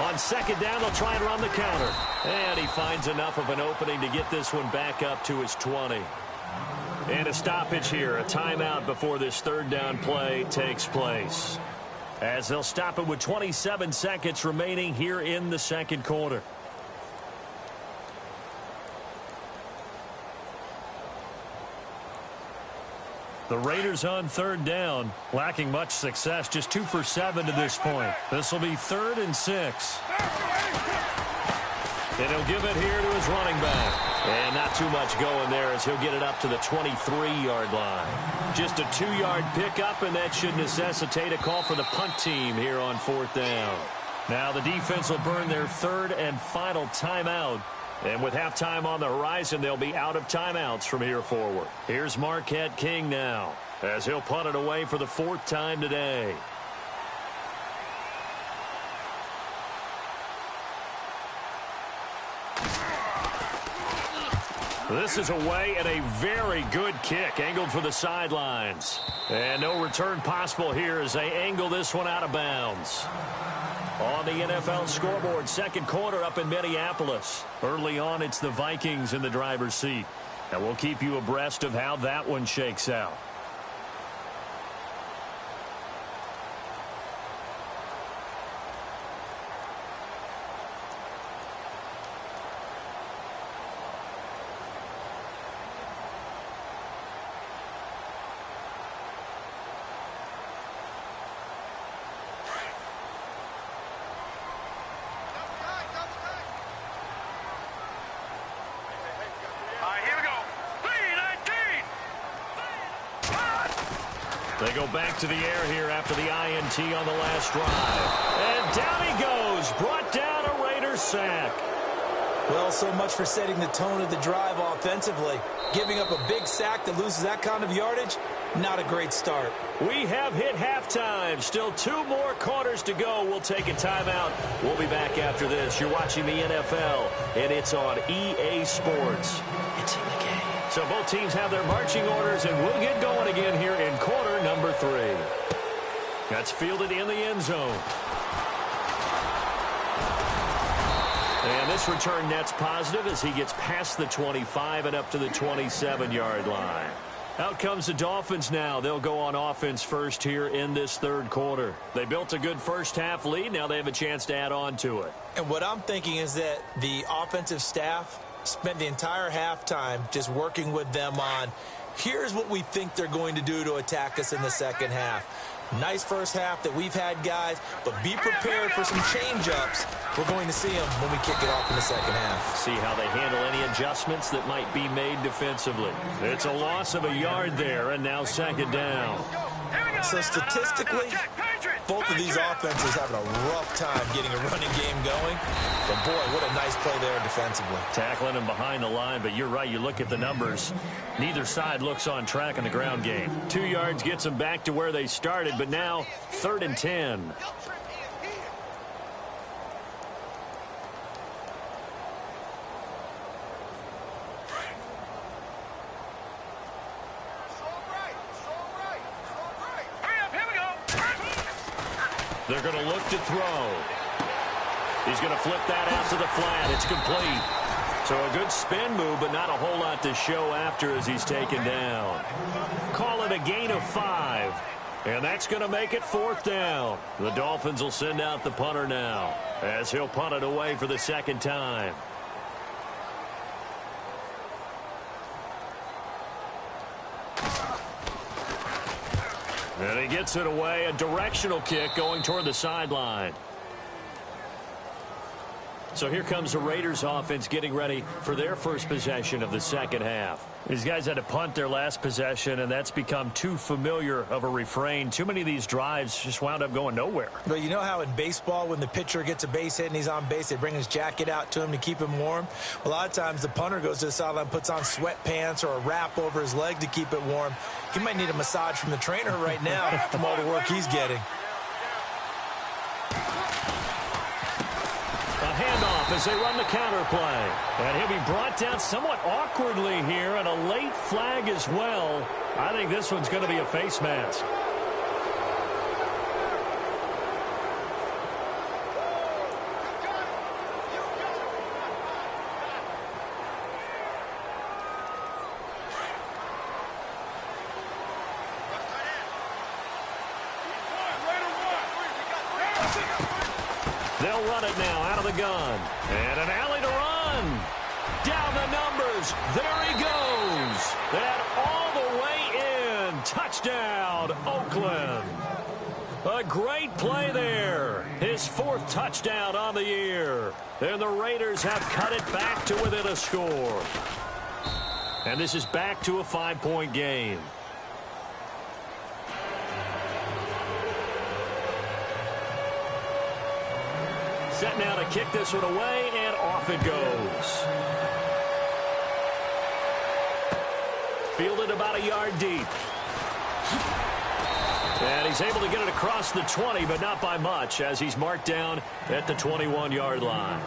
On second down, they'll try and run the counter. And he finds enough of an opening to get this one back up to his 20. And a stoppage here, a timeout before this third down play takes place. As they'll stop it with 27 seconds remaining here in the second quarter. The Raiders on third down, lacking much success, just 2 for 7 to this point. This will be 3rd and 6. And he'll give it here to his running back. And not too much going there as he'll get it up to the 23-yard line. Just a 2-yard pickup, and that should necessitate a call for the punt team here on 4th down. Now the defense will burn their 3rd and final timeout. And with halftime on the horizon, they'll be out of timeouts from here forward. Here's Marquette King now, as he'll punt it away for the 4th time today. This is away, and a very good kick, angled for the sidelines. And no return possible here as they angle this one out of bounds. On the NFL scoreboard, second quarter up in Minneapolis. Early on, it's the Vikings in the driver's seat. And we'll keep you abreast of how that one shakes out. They go back to the air here after the INT on the last drive. And down he goes. Brought down a Raiders sack. Well, so much for setting the tone of the drive offensively. Giving up a big sack that loses that kind of yardage, not a great start. We have hit halftime. Still 2 more quarters to go. We'll take a timeout. We'll be back after this. You're watching the NFL, and it's on EA Sports. It's in the game. So both teams have their marching orders, and we'll get going again here in quarter number 3. That's fielded in the end zone. And this return net's positive as he gets past the 25 and up to the 27-yard line. Out comes the Dolphins now. They'll go on offense first here in this third quarter. They built a good first-half lead. Now they have a chance to add on to it. And what I'm thinking is that the offensive staff spent the entire halftime just working with them on, here's what we think they're going to do to attack us in the second half. Nice first half that we've had, guys, but be prepared for some change-ups. We're going to see them when we kick it off in the second half. See how they handle any adjustments that might be made defensively. It's a loss of a yard there, and now second down. So statistically, both of these offenses having a rough time getting a running game going. But, boy, what a nice play there defensively. Tackling him behind the line, but you're right. You look at the numbers. Neither side looks on track in the ground game. 2 yards gets them back to where they started, but now 3rd and 10. They're going to look to throw. He's going to flip that out to the flat. It's complete. So a good spin move, but not a whole lot to show after as he's taken down. Call it a gain of 5. And that's going to make it 4th down. The Dolphins will send out the punter now as he'll punt it away for the second time. And he gets it away, a directional kick going toward the sideline. So here comes the Raiders offense getting ready for their first possession of the second half. These guys had to punt their last possession, and that's become too familiar of a refrain. Too many of these drives just wound up going nowhere. But you know how in baseball, when the pitcher gets a base hit and he's on base, they bring his jacket out to him to keep him warm? A lot of times the punter goes to the sideline, puts on sweatpants or a wrap over his leg to keep it warm. He might need a massage from the trainer right now from all the work he's getting. Handoff as they run the counter play. And he'll be brought down somewhat awkwardly here, and a late flag as well. I think this one's going to be a face mask. They'll run it now out of the gun. And an alley to run. Down the numbers. There he goes. And all the way in. Touchdown, Oakland. A great play there. His 4th touchdown on the year. And the Raiders have cut it back to within a score. And this is back to a 5-point game. Set now to kick this one away, and off it goes. Fielded about a yard deep. And he's able to get it across the 20, but not by much, as he's marked down at the 21-yard line.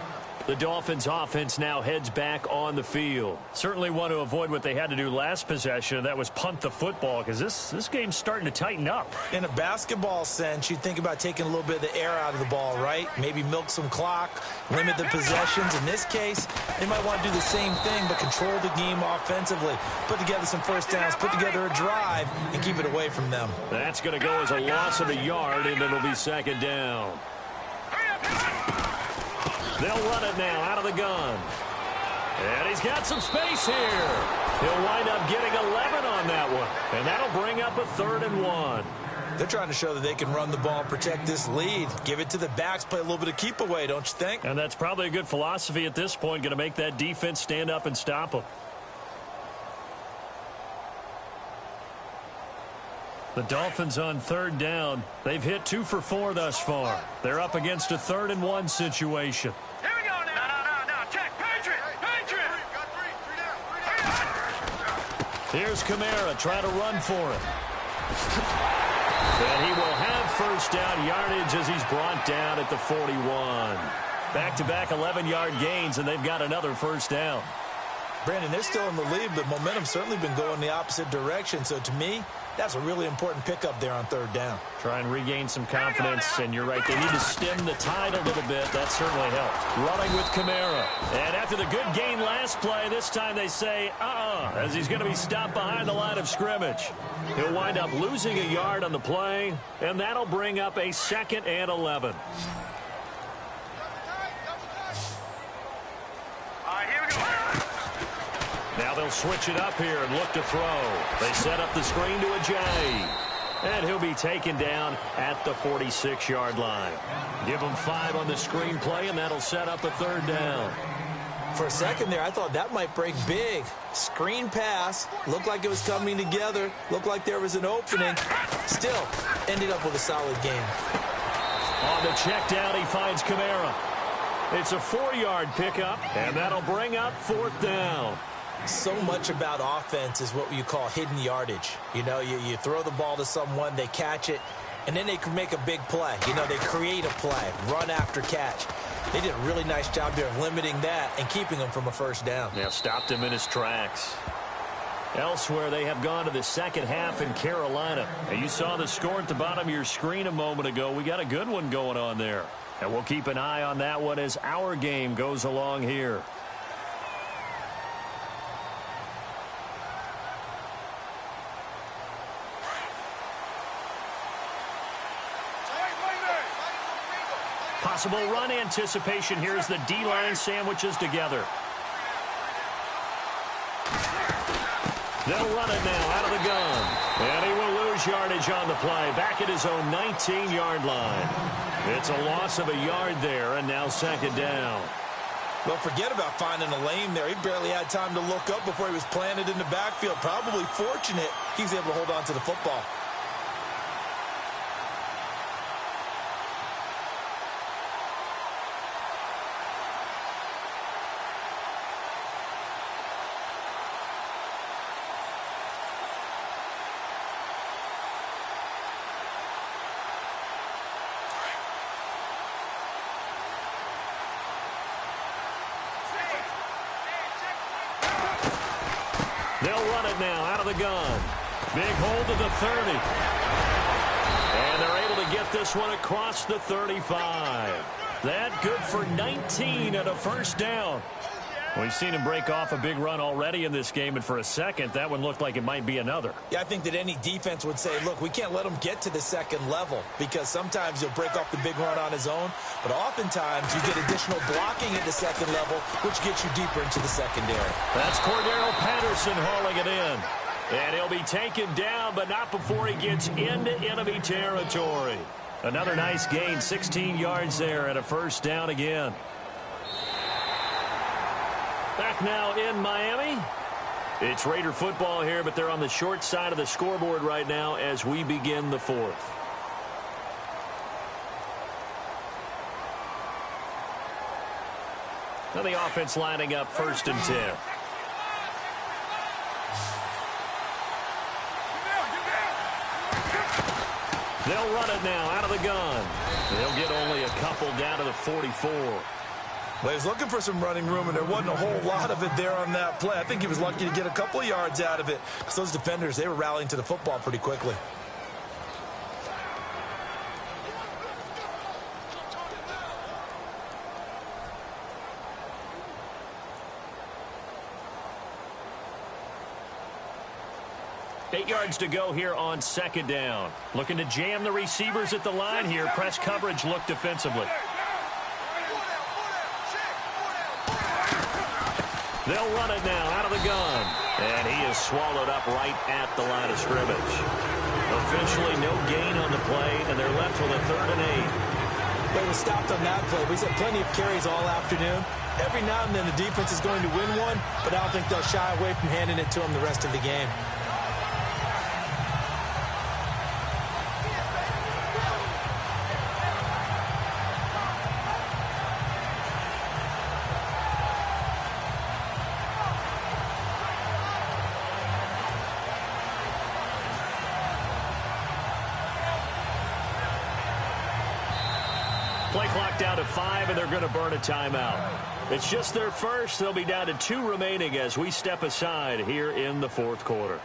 The Dolphins offense now heads back on the field. Certainly want to avoid what they had to do last possession. That was punt the football, because this game's starting to tighten up. In a basketball sense, you think about taking a little bit of the air out of the ball, right? Maybe milk some clock, limit the possessions. In this case, they might want to do the same thing, but control the game offensively. Put together some first downs, put together a drive, and keep it away from them. That's going to go as a loss of a yard, and it'll be second down. They'll run it now out of the gun. And he's got some space here. He'll wind up getting 11 on that one. And that'll bring up a 3rd and 1. They're trying to show that they can run the ball and protect this lead. Give it to the backs, play a little bit of keep away, don't you think? And that's probably a good philosophy at this point, going to make that defense stand up and stop them. The Dolphins on 3rd down. They've hit 2 for 4 thus far. They're up against a 3rd and 1 situation. Here we go now. No. Check. Patriot. Got three down. Here's Kamara trying to run for it. And he will have first down yardage as he's brought down at the 41. Back-to-back 11-yard gains, and they've got another first down. Brandon, they're still in the lead, but momentum's certainly been going the opposite direction. So to me, that's a really important pickup there on 3rd down. Try and regain some confidence, and you're right. They need to stem the tide a little bit. That certainly helped. Running with Kamara. And after the good gain last play, this time they say, as he's going to be stopped behind the line of scrimmage. He'll wind up losing a yard on the play, and that'll bring up a 2nd and 11. Now they'll switch it up here and look to throw. They set up the screen to Ajay. And he'll be taken down at the 46-yard line. Give him 5 on the screen play, and that'll set up a 3rd down. For a second there, I thought that might break big. Screen pass. Looked like it was coming together. Looked like there was an opening. Still, ended up with a solid game. On the check down, he finds Kamara. It's a 4-yard pickup, and that'll bring up 4th down. So much about offense is what you call hidden yardage. You know, you throw the ball to someone, they catch it, and then they can make a big play. You know, they create a play, run after catch. They did a really nice job there of limiting that and keeping him from a first down. Yeah, stopped him in his tracks. Elsewhere, they have gone to the second half in Carolina. And you saw the score at the bottom of your screen a moment ago. We got a good one going on there. And we'll keep an eye on that one as our game goes along here. Possible run anticipation here as the D-line sandwiches together. They'll run it now out of the gun. And he will lose yardage on the play. Back at his own 19-yard line. It's a loss of a yard there, and now 2nd down. Well, forget about finding a lane there. He barely had time to look up before he was planted in the backfield. Probably fortunate he was able to hold on to the football. They'll run it now out of the gun. Big hold to the 30. And they're able to get this one across the 35. That good for 19 and a first down. We've seen him break off a big run already in this game, and for a second, that one looked like it might be another. Yeah, I think that any defense would say, look, we can't let him get to the second level because sometimes he'll break off the big run on his own, but oftentimes you get additional blocking at the second level, which gets you deeper into the secondary. That's Cordero Patterson hauling it in. And he'll be taken down, but not before he gets into enemy territory. Another nice gain, 16 yards there, and a first down again. Back now in Miami. It's Raider football here, but they're on the short side of the scoreboard right now as we begin the fourth. Now the offense lining up 1st and 10. They'll run it now out of the gun. They'll get only a couple down to the 44. Well, he was looking for some running room, and there wasn't a whole lot of it there on that play. I think he was lucky to get a couple of yards out of it because those defenders, they were rallying to the football pretty quickly. Eight yards to go here on 2nd down. Looking to jam the receivers at the line here. Press coverage look defensively. They'll run it now out of the gun. And he is swallowed up right at the line of scrimmage. Officially no gain on the play, and they're left with a 3rd and 8. They were stopped on that play. We've had plenty of carries all afternoon. Every now and then the defense is going to win one, but I don't think they'll shy away from handing it to them the rest of the game. Play clock down to 5, and they're going to burn a timeout. It's just their first. They'll be down to 2 remaining as we step aside here in the 4th quarter.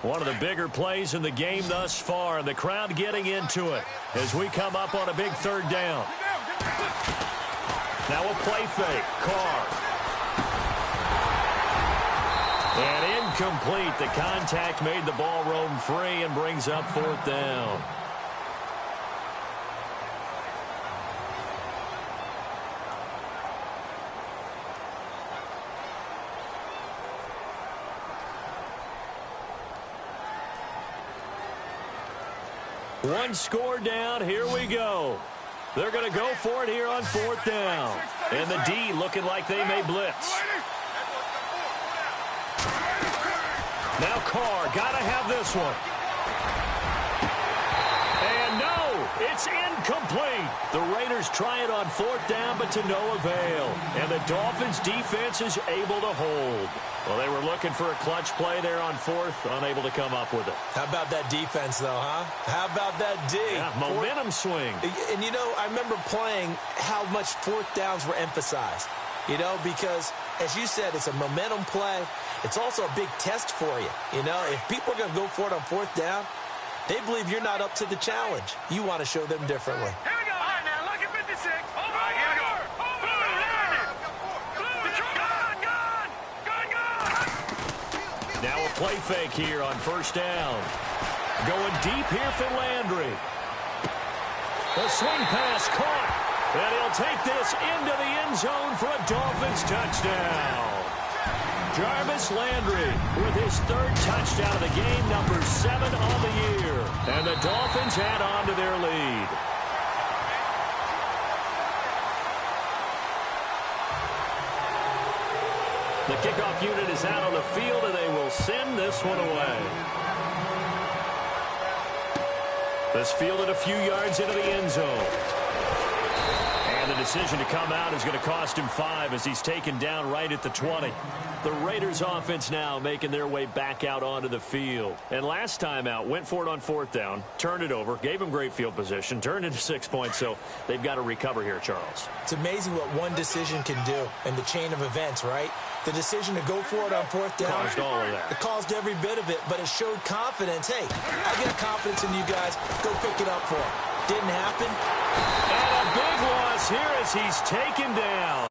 One of the bigger plays in the game thus far, and the crowd getting into it as we come up on a big 3rd down. Now a play fake. Carr. And incomplete. The contact made the ball roam free and brings up 4th down. One score down. Here we go. They're going to go for it here on 4th down. And the D looking like they may blitz. Now Carr, got to have this one. And no, it's incomplete. The Raiders try it on 4th down, but to no avail. And the Dolphins defense is able to hold. Well, they were looking for a clutch play there on 4th, unable to come up with it. How about that defense, though, huh? How about that D? Yeah, momentum swing. And, you know, I remember playing how much 4th downs were emphasized, you know, because, as you said, it's a momentum play. It's also a big test for you. You know, if people are going to go for it on 4th down, they believe you're not up to the challenge. You want to show them differently. Here we go. All right, now, look at 56. All right, here we go. Now a play fake here on 1st down. Going deep here for Landry. The swing pass caught. And he'll take this into the end zone for a Dolphins touchdown. Jarvis Landry with his 3rd touchdown of the game, number 7 on the year. And the Dolphins add on to their lead. The kickoff unit is out on the field, and they will send this one away. This fielded a few yards into the end zone. And the the decision to come out is going to cost him 5 as he's taken down right at the 20. The Raiders offense now making their way back out onto the field. And last time out, went for it on 4th down, turned it over, gave him great field position, turned into 6 points, so they've got to recover here, Charles. It's amazing what one decision can do in the chain of events, right? The decision to go for it on 4th down. Caused all of that. It caused every bit of it, but it showed confidence. Hey, I got confidence in you guys. Go pick it up for him. Didn't happen. And a big loss here as he's taken down.